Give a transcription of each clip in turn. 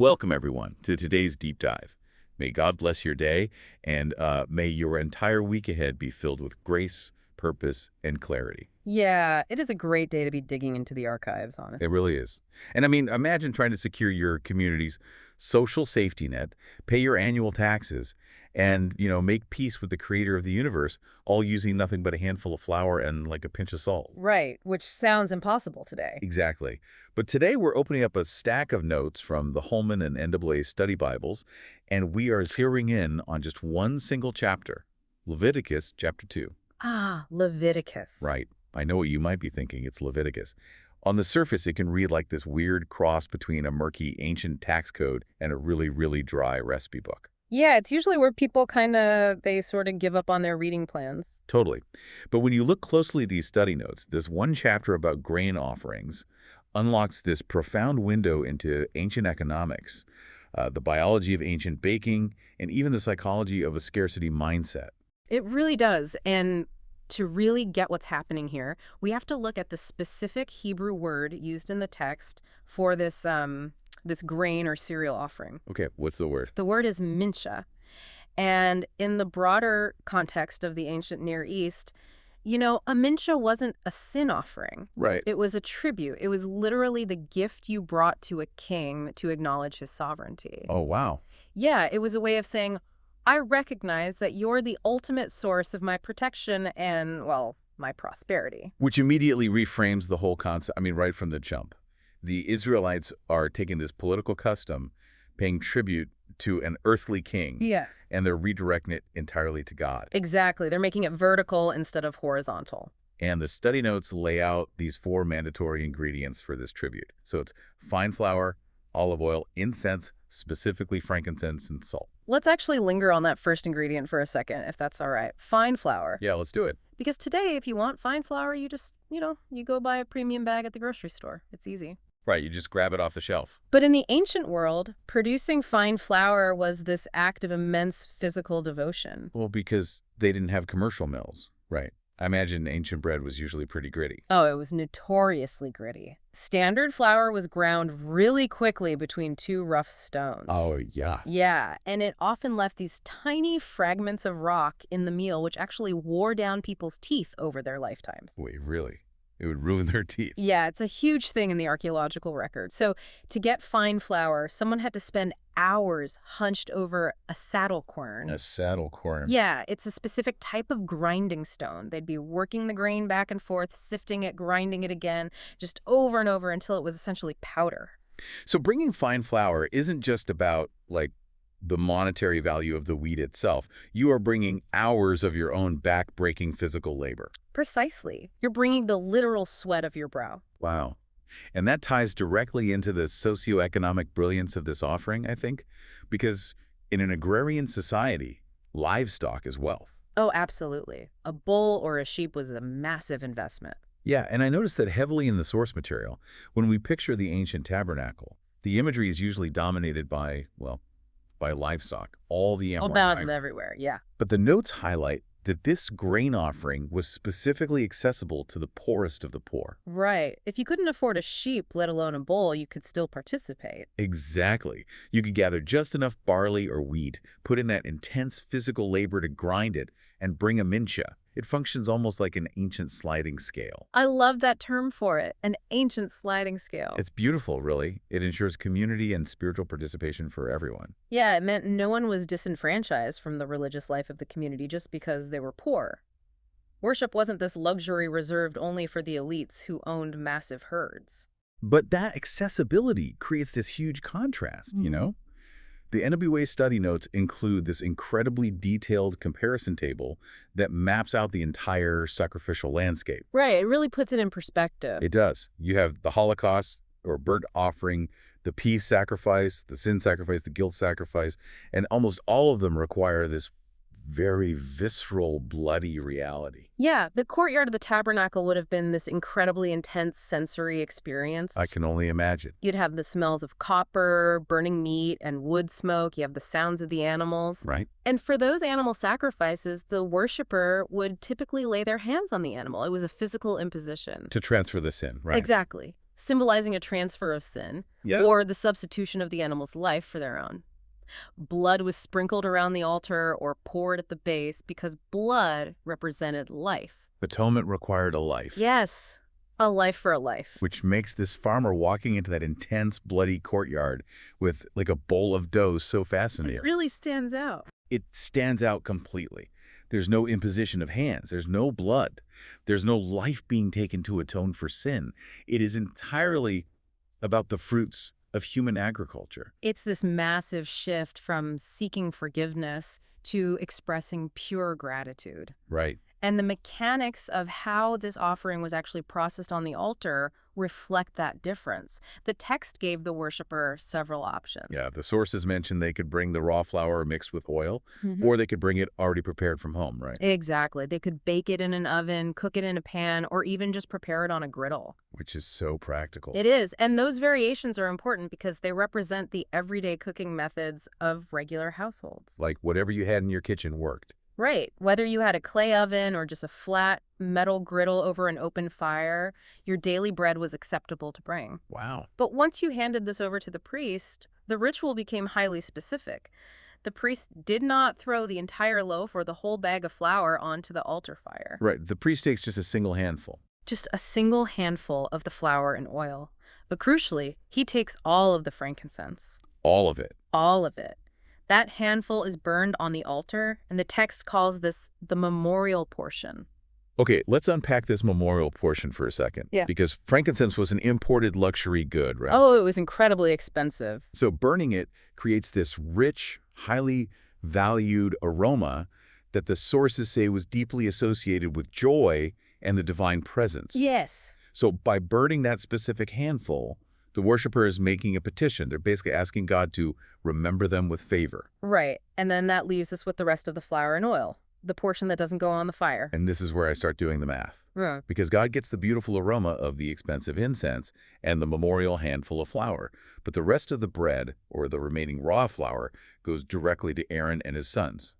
Welcome, everyone, to today's deep dive. May God bless your day, and may your entire week ahead be filled with grace, purpose, and clarity. Yeah, it is a great day to be digging into the archives, honestly. It really is. And I mean, imagine trying to secure your community's social safety net, pay your annual taxes, and, make peace with the creator of the universe, all using nothing but a handful of flour and like a pinch of salt. Right, which sounds impossible today. Exactly. But today we're opening up a stack of notes from the Holman and NAA study Bibles, and we are zeroing in on just one single chapter, Leviticus chapter 2. Ah, Leviticus. Right. I know what you might be thinking. It's Leviticus. On the surface, it can read like this weird cross between a murky ancient tax code and a really, really dry recipe book. Yeah, it's usually where people they sort of give up on their reading plans. Totally. But when you look closely at these study notes, this one chapter about grain offerings unlocks this profound window into ancient economics, the biology of ancient baking, and even the psychology of a scarcity mindset. It really does. And to really get what's happening here, we have to look at the specific Hebrew word used in the text for this grain or cereal offering. Okay, what's the word? The word is mincha. And in the broader context of the ancient Near East, a mincha wasn't a sin offering. Right. It was a tribute. It was literally the gift you brought to a king to acknowledge his sovereignty. Oh, wow. Yeah, it was a way of saying, I recognize that you're the ultimate source of my protection and, well, my prosperity. Which immediately reframes the whole concept, right from the jump. The Israelites are taking this political custom, paying tribute to an earthly king, Yeah. and they're redirecting it entirely to God. Exactly. They're making it vertical instead of horizontal. And the study notes lay out these 4 mandatory ingredients for this tribute. So it's fine flour, olive oil, incense, specifically frankincense and salt. Let's actually linger on that first ingredient for a second, if that's all right. Fine flour. Yeah, let's do it. Because today, if you want fine flour, you just, you go buy a premium bag at the grocery store. It's easy. Right, you just grab it off the shelf. But in the ancient world, producing fine flour was this act of immense physical devotion. Well, because they didn't have commercial mills. Right. I imagine ancient bread was usually pretty gritty. Oh, it was notoriously gritty. Standard flour was ground really quickly between 2 rough stones. Oh, yeah. Yeah, and it often left these tiny fragments of rock in the meal, which actually wore down people's teeth over their lifetimes. Wait, really? It would ruin their teeth. Yeah, it's a huge thing in the archaeological record. So to get fine flour, someone had to spend hours hunched over a saddle quern. A saddle quern. Yeah, it's a specific type of grinding stone. They'd be working the grain back and forth, sifting it, grinding it again, just over and over until it was essentially powder. So bringing fine flour isn't just about, the monetary value of the wheat itself. You are bringing hours of your own back-breaking physical labor. Precisely. You're bringing the literal sweat of your brow. Wow. And that ties directly into the socioeconomic brilliance of this offering, I think, because in an agrarian society, livestock is wealth. Oh, absolutely. A bull or a sheep was a massive investment. Yeah, and I noticed that heavily in the source material, when we picture the ancient tabernacle, the imagery is usually dominated by livestock, all the animals. All bounds everywhere, yeah. But the notes highlight that this grain offering was specifically accessible to the poorest of the poor. Right. If you couldn't afford a sheep, let alone a bull, you could still participate. Exactly. You could gather just enough barley or wheat, put in that intense physical labor to grind it, and bring a mincha. It functions almost like an ancient sliding scale. I love that term for it, an ancient sliding scale. It's beautiful, really. It ensures community and spiritual participation for everyone. Yeah, it meant no one was disenfranchised from the religious life of the community just because they were poor. Worship wasn't this luxury reserved only for the elites who owned massive herds. But that accessibility creates this huge contrast, The NWA study notes include this incredibly detailed comparison table that maps out the entire sacrificial landscape. Right, it really puts it in perspective. It does. You have the Holocaust or burnt offering, the peace sacrifice, the sin sacrifice, the guilt sacrifice, and almost all of them require this very visceral, bloody reality. Yeah, the courtyard of the tabernacle would have been this incredibly intense sensory experience. I can only imagine. You'd have the smells of copper, burning meat, and wood smoke. You have the sounds of the animals. Right. And for those animal sacrifices, the worshiper would typically lay their hands on the animal. It was a physical imposition. To transfer this in, right? Exactly. symbolizing a transfer of sin, Yeah. or the substitution of the animal's life for their own. Blood was sprinkled around the altar or poured at the base because blood represented life. Atonement required a life. Yes, a life for a life. Which makes this farmer walking into that intense, bloody courtyard with like a bowl of dough so fascinating. It really stands out. It stands out completely. There's no imposition of hands. There's no blood. There's no life being taken to atone for sin. It is entirely about the fruits of human agriculture. It's this massive shift from seeking forgiveness to expressing pure gratitude. Right. And the mechanics of how this offering was actually processed on the altar reflect that difference. The text gave the worshiper several options. Yeah, the sources mentioned they could bring the raw flour mixed with oil, Mhm. or they could bring it already prepared from home, right? Exactly. They could bake it in an oven, cook it in a pan, or even just prepare it on a griddle. Which is so practical. It is. And those variations are important because they represent the everyday cooking methods of regular households. Like whatever you had in your kitchen worked. Right. Whether you had a clay oven or just a flat metal griddle over an open fire, your daily bread was acceptable to bring. Wow. But once you handed this over to the priest, the ritual became highly specific. The priest did not throw the entire loaf or the whole bag of flour onto the altar fire. Right, the priest takes just a single handful. Just a single handful of the flour and oil. But crucially, he takes all of the frankincense. All of it. All of it. That handful is burned on the altar, and the text calls this the memorial portion. Okay, let's unpack this memorial portion for a second. Yeah. Because frankincense was an imported luxury good, right? Oh, it was incredibly expensive. So burning it creates this rich, highly valued aroma that the sources say was deeply associated with joy and the divine presence. Yes. So by burning that specific handful, the worshiper is making a petition. They're basically asking God to remember them with favor. Right. And then that leaves us with the rest of the flour and oil, the portion that doesn't go on the fire. And this is where I start doing the math. Yeah. Because God gets the beautiful aroma of the expensive incense and the memorial handful of flour. But the rest of the bread, or the remaining raw flour, goes directly to Aaron and his sons,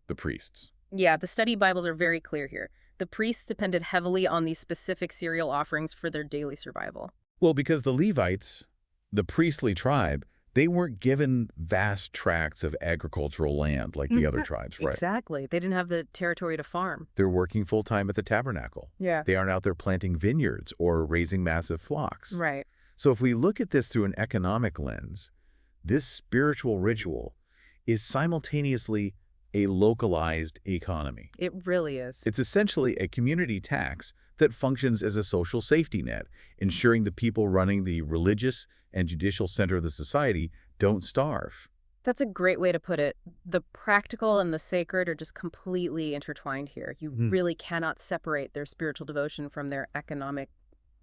the priests. Yeah, the study Bibles are very clear here. The priests depended heavily on these specific cereal offerings for their daily survival. Well, because the Levites, the priestly tribe, they weren't given vast tracts of agricultural land like the other tribes, right? Exactly. They didn't have the territory to farm. They're working full-time at the tabernacle. Yeah. They aren't out there planting vineyards or raising massive flocks. Right. So if we look at this through an economic lens, this spiritual ritual is simultaneously a localized economy. It really is. It's essentially a community tax that functions as a social safety net, ensuring the people running the religious and judicial center of the society don't starve. That's a great way to put it. The practical and the sacred are just completely intertwined here. You really cannot separate their spiritual devotion from their economic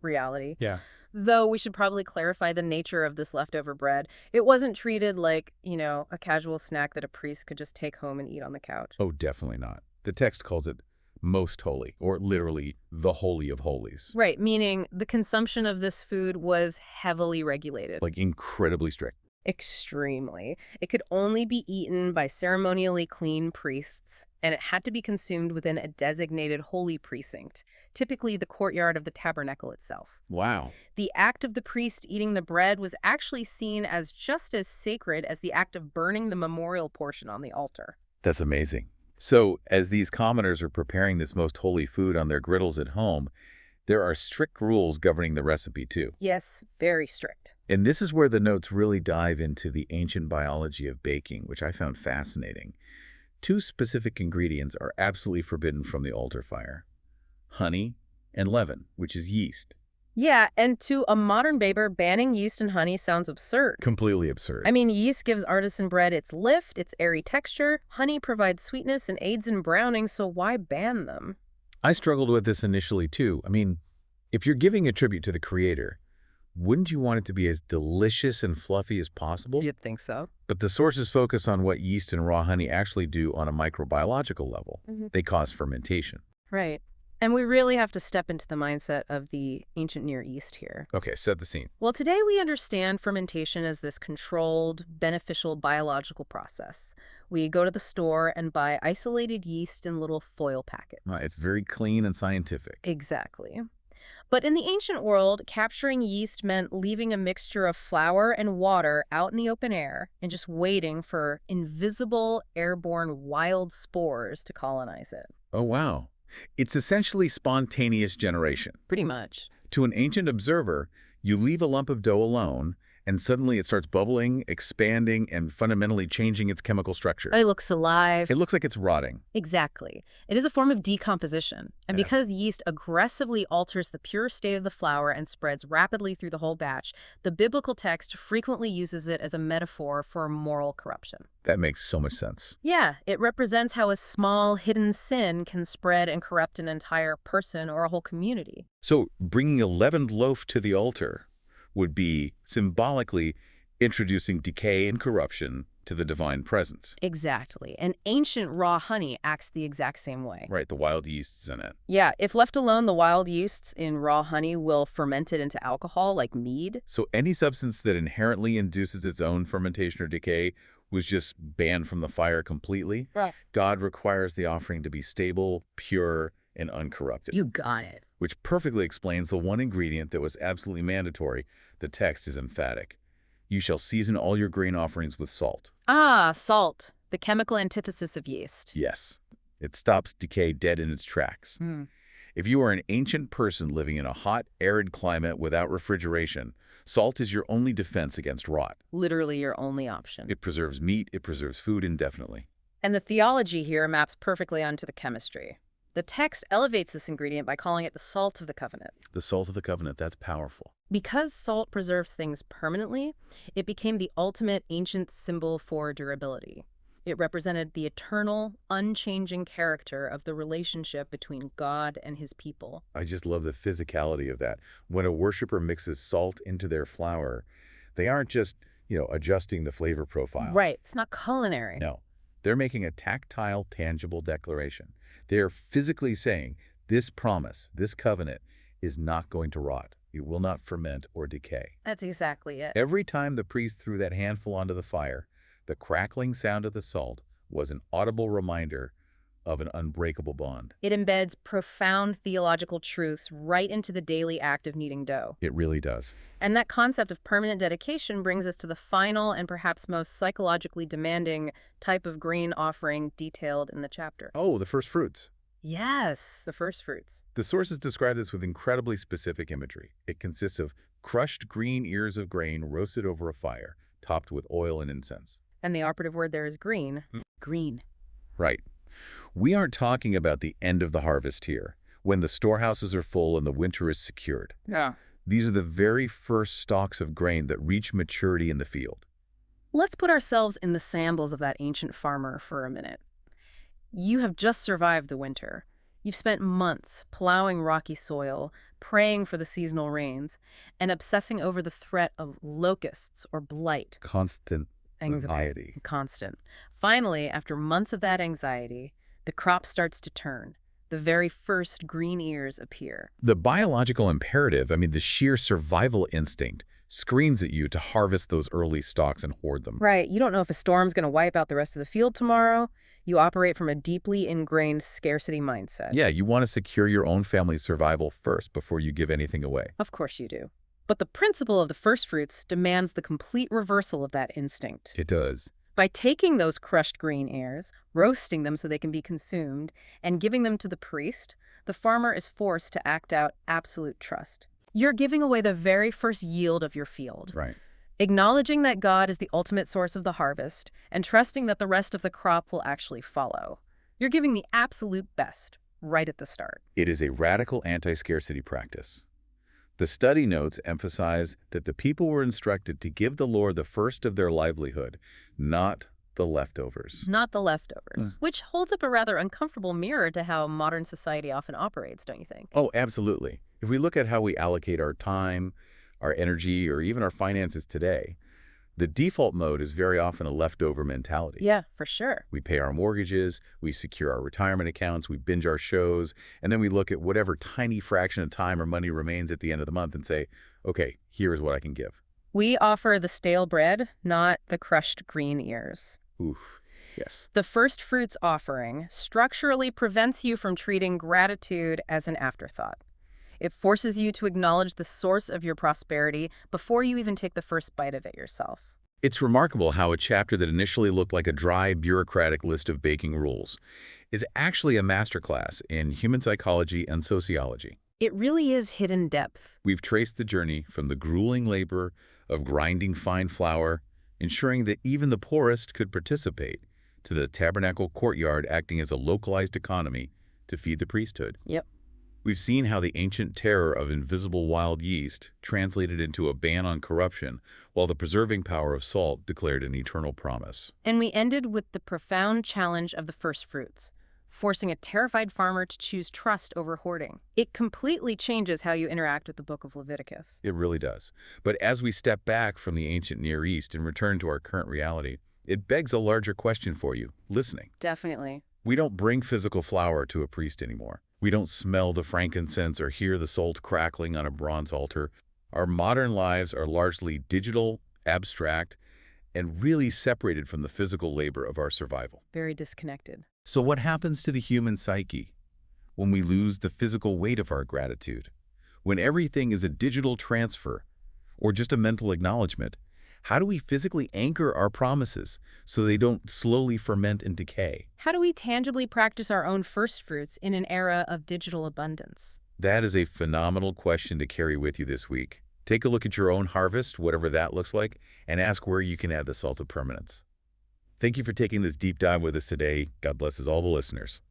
reality. Yeah. Though we should probably clarify the nature of this leftover bread. It wasn't treated like, a casual snack that a priest could just take home and eat on the couch. Oh, definitely not. The text calls it most holy, or literally the Holy of Holies. Right, meaning the consumption of this food was heavily regulated. Like incredibly strict. Extremely. It could only be eaten by ceremonially clean priests, and it had to be consumed within a designated holy precinct, typically the courtyard of the tabernacle itself. Wow. The act of the priest eating the bread was actually seen as just as sacred as the act of burning the memorial portion on the altar. That's amazing. So, as these commoners are preparing this most holy food on their griddles at home, there are strict rules governing the recipe too. Yes, very strict. And this is where the notes really dive into the ancient biology of baking, which I found fascinating. Two specific ingredients are absolutely forbidden from the altar fire: honey and leaven, which is yeast. Yeah, and to a modern baker, banning yeast and honey sounds absurd. Completely absurd. I mean, yeast gives artisan bread its lift, its airy texture. Honey provides sweetness and aids in browning, so why ban them? I struggled with this initially too. I mean, if you're giving a tribute to the creator, wouldn't you want it to be as delicious and fluffy as possible? You'd think so. But the sources focus on what yeast and raw honey actually do on a microbiological level. They cause fermentation. Right. And we really have to step into the mindset of the ancient Near East here. Okay, set the scene. Well, today we understand fermentation as this controlled, beneficial biological process. We go to the store and buy isolated yeast in little foil packets. It's very clean and scientific. Exactly. But in the ancient world, capturing yeast meant leaving a mixture of flour and water out in the open air and just waiting for invisible, airborne wild spores to colonize it. Oh, wow. It's essentially spontaneous generation. Pretty much. To an ancient observer, you leave a lump of dough alone, and suddenly it starts bubbling, expanding, and fundamentally changing its chemical structure. It looks alive. It looks like it's rotting. Exactly. It is a form of decomposition. And Yeah. because yeast aggressively alters the pure state of the flour and spreads rapidly through the whole batch, the biblical text frequently uses it as a metaphor for moral corruption. That makes so much sense. Yeah, it represents how a small, hidden sin can spread and corrupt an entire person or a whole community. So bringing a leavened loaf to the altar would be symbolically introducing decay and corruption to the divine presence. Exactly. And ancient raw honey acts the exact same way. Right, the wild yeasts in it. Yeah, if left alone, the wild yeasts in raw honey will ferment it into alcohol like mead. So any substance that inherently induces its own fermentation or decay was just banned from the fire completely. Right. God requires the offering to be stable, pure, and uncorrupted. You got it. Which perfectly explains the one ingredient that was absolutely mandatory. The text is emphatic. You shall season all your grain offerings with salt. Ah, salt, the chemical antithesis of yeast. Yes. It stops decay dead in its tracks. If you are an ancient person living in a hot, arid climate without refrigeration, salt is your only defense against rot. Literally your only option. It preserves meat, it preserves food indefinitely. And the theology here maps perfectly onto the chemistry. The text elevates this ingredient by calling it the salt of the covenant. The salt of the covenant, that's powerful. Because salt preserves things permanently, it became the ultimate ancient symbol for durability. It represented the eternal, unchanging character of the relationship between God and his people. I just love the physicality of that. When a worshiper mixes salt into their flour, they aren't just, adjusting the flavor profile. Right. It's not culinary. No. They're making a tactile, tangible declaration. They're physically saying, this promise, this covenant, is not going to rot. It will not ferment or decay. That's exactly it. Every time the priest threw that handful onto the fire, the crackling sound of the salt was an audible reminder of an unbreakable bond. It embeds profound theological truths right into the daily act of kneading dough. It really does. And that concept of permanent dedication brings us to the final and perhaps most psychologically demanding type of grain offering detailed in the chapter. Oh, the first fruits. Yes, the first fruits. The sources describe this with incredibly specific imagery. It consists of crushed green ears of grain roasted over a fire, topped with oil and incense. And the operative word there is green. Green. Right. We aren't talking about the end of the harvest here, when the storehouses are full and the winter is secured. Yeah. These are the very first stalks of grain that reach maturity in the field. Let's put ourselves in the sandals of that ancient farmer for a minute. You have just survived the winter. You've spent months plowing rocky soil, praying for the seasonal rains, and obsessing over the threat of locusts or blight. Constant anxiety. Constant. Finally, after months of that anxiety, the crop starts to turn. The very first green ears appear. The biological imperative, the sheer survival instinct, screams at you to harvest those early stalks and hoard them. Right. You don't know if a storm's going to wipe out the rest of the field tomorrow. You operate from a deeply ingrained scarcity mindset. Yeah, you want to secure your own family's survival first before you give anything away. Of course you do. But the principle of the first fruits demands the complete reversal of that instinct. It does. By taking those crushed green ears, roasting them so they can be consumed, and giving them to the priest, the farmer is forced to act out absolute trust. You're giving away the very first yield of your field. Right. Acknowledging that God is the ultimate source of the harvest, and trusting that the rest of the crop will actually follow. You're giving the absolute best right at the start. It is a radical anti-scarcity practice. The study notes emphasize that the people were instructed to give the Lord the first of their livelihood, not the leftovers. Not the leftovers, which holds up a rather uncomfortable mirror to how modern society often operates, don't you think? Oh, absolutely. If we look at how we allocate our time, our energy, or even our finances today, the default mode is very often a leftover mentality. Yeah, for sure. We pay our mortgages, we secure our retirement accounts, we binge our shows, and then we look at whatever tiny fraction of time or money remains at the end of the month and say, okay, here's what I can give. We offer the stale bread, not the crushed green ears. Ooh, yes. The first fruits offering structurally prevents you from treating gratitude as an afterthought. It forces you to acknowledge the source of your prosperity before you even take the first bite of it yourself. It's remarkable how a chapter that initially looked like a dry, bureaucratic list of baking rules is actually a masterclass in human psychology and sociology. It really is hidden depth. We've traced the journey from the grueling labor of grinding fine flour, ensuring that even the poorest could participate, to the tabernacle courtyard acting as a localized economy to feed the priesthood. Yep. We've seen how the ancient terror of invisible wild yeast translated into a ban on corruption, while the preserving power of salt declared an eternal promise. And we ended with the profound challenge of the first fruits, forcing a terrified farmer to choose trust over hoarding. It completely changes how you interact with the book of Leviticus. It really does. But as we step back from the ancient Near East and return to our current reality, it begs a larger question for you, listening. Definitely. We don't bring physical flour to a priest anymore. We don't smell the frankincense or hear the salt crackling on a bronze altar. Our modern lives are largely digital, abstract, and really separated from the physical labor of our survival. Very disconnected. So what happens to the human psyche when we lose the physical weight of our gratitude? When everything is a digital transfer or just a mental acknowledgement, how do we physically anchor our promises so they don't slowly ferment and decay? How do we tangibly practice our own first fruits in an era of digital abundance? That is a phenomenal question to carry with you this week. Take a look at your own harvest, whatever that looks like, and ask where you can add the salt of permanence. Thank you for taking this deep dive with us today. God blesses all the listeners.